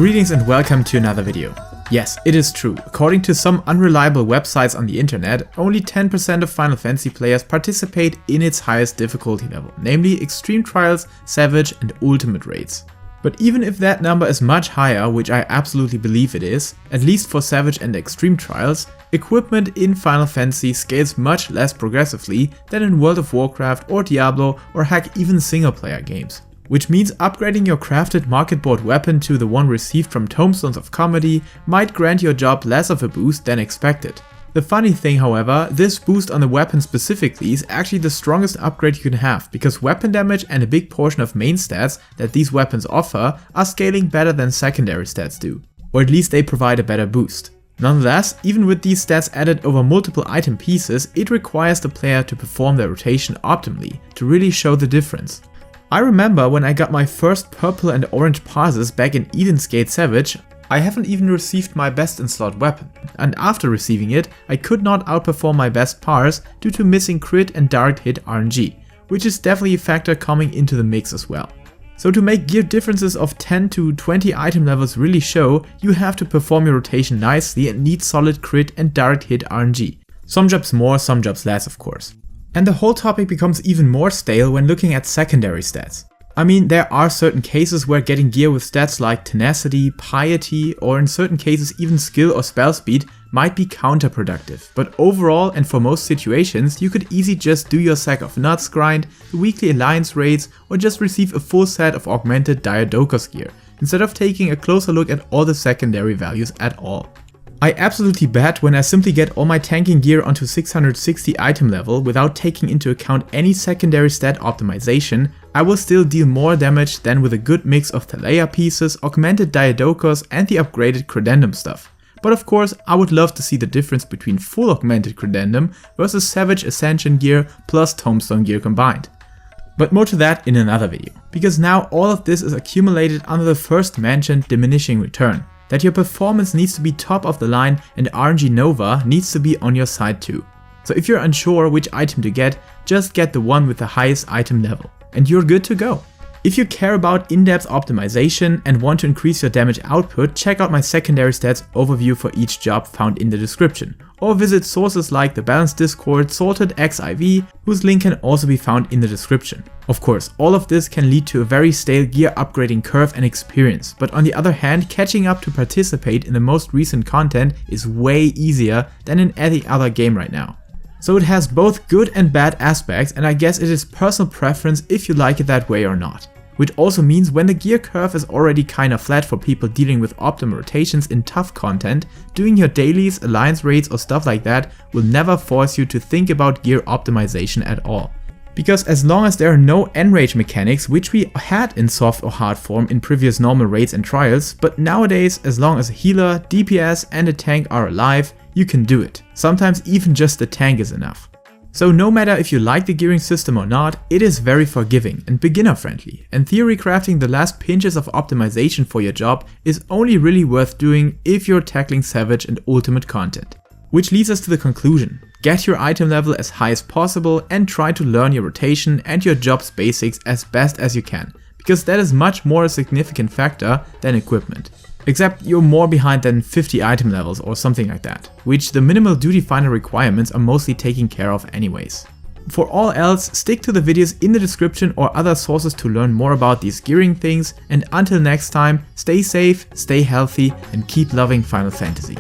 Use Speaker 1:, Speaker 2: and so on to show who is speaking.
Speaker 1: Greetings and welcome to another video. Yes, it is true. According to some unreliable websites on the internet, only 10% of Final Fantasy players participate in its highest difficulty level, namely Extreme Trials, Savage and Ultimate raids. But even if that number is much higher, which I absolutely believe it is, at least for Savage and Extreme Trials, equipment in Final Fantasy scales much less progressively than in World of Warcraft or Diablo or heck even single player games. Which means upgrading your crafted market board weapon to the one received from Tomestones of Comedy might grant your job less of a boost than expected. The funny thing, however, this boost on the weapon specifically is actually the strongest upgrade you can have, because weapon damage and a big portion of main stats that these weapons offer are scaling better than secondary stats do, or at least they provide a better boost. Nonetheless, even with these stats added over multiple item pieces, it requires the player to perform their rotation optimally to really show the difference. I remember when I got my first purple and orange passes back in Eden's Gate Savage, I haven't even received my best in slot weapon, and after receiving it, I could not outperform my best pars due to missing crit and direct hit RNG, which is definitely a factor coming into the mix as well. So to make gear differences of 10 to 20 item levels really show, you have to perform your rotation nicely and need solid crit and direct hit RNG. Some jobs more, some jobs less of course. And the whole topic becomes even more stale when looking at secondary stats. I mean, there are certain cases where getting gear with stats like tenacity, piety, or in certain cases even skill or spell speed might be counterproductive, but overall and for most situations you could easily just do your sack of nuts grind, the weekly alliance raids, or just receive a full set of augmented Diadocus gear, instead of taking a closer look at all the secondary values at all. I absolutely bet when I simply get all my tanking gear onto 660 item level without taking into account any secondary stat optimization, I will still deal more damage than with a good mix of Thalea pieces, augmented Diadocus and the upgraded Credendum stuff. But of course, I would love to see the difference between full augmented Credendum versus Savage Ascension gear plus Tombstone gear combined. But more to that in another video, because now all of this is accumulated under the first mentioned diminishing return. That your performance needs to be top of the line and RNG Nova needs to be on your side too. So if you're unsure which item to get, just get the one with the highest item level, and you're good to go. If you care about in-depth optimization and want to increase your damage output, check out my secondary stats overview for each job found in the description, or visit sources like the Balanced Discord FFXIV, whose link can also be found in the description. Of course, all of this can lead to a very stale gear upgrading curve and experience, but on the other hand, catching up to participate in the most recent content is way easier than in any other game right now. So it has both good and bad aspects, and I guess it is personal preference if you like it that way or not. Which also means when the gear curve is already kinda flat for people dealing with optimal rotations in tough content, doing your dailies, alliance raids or stuff like that will never force you to think about gear optimization at all. Because as long as there are no enrage mechanics, which we had in soft or hard form in previous normal raids and trials, but nowadays as long as a healer, DPS and a tank are alive, you can do it. Sometimes even just the tank is enough. So no matter if you like the gearing system or not, it is very forgiving and beginner friendly, and theory crafting the last pinches of optimization for your job is only really worth doing if you're tackling Savage and Ultimate content. Which leads us to the conclusion: get your item level as high as possible and try to learn your rotation and your job's basics as best as you can, because that is much more a significant factor than equipment. Except you're more behind than 50 item levels or something like that, which the minimal duty finder requirements are mostly taken care of anyways. For all else, stick to the videos in the description or other sources to learn more about these gearing things, and until next time, stay safe, stay healthy and keep loving Final Fantasy.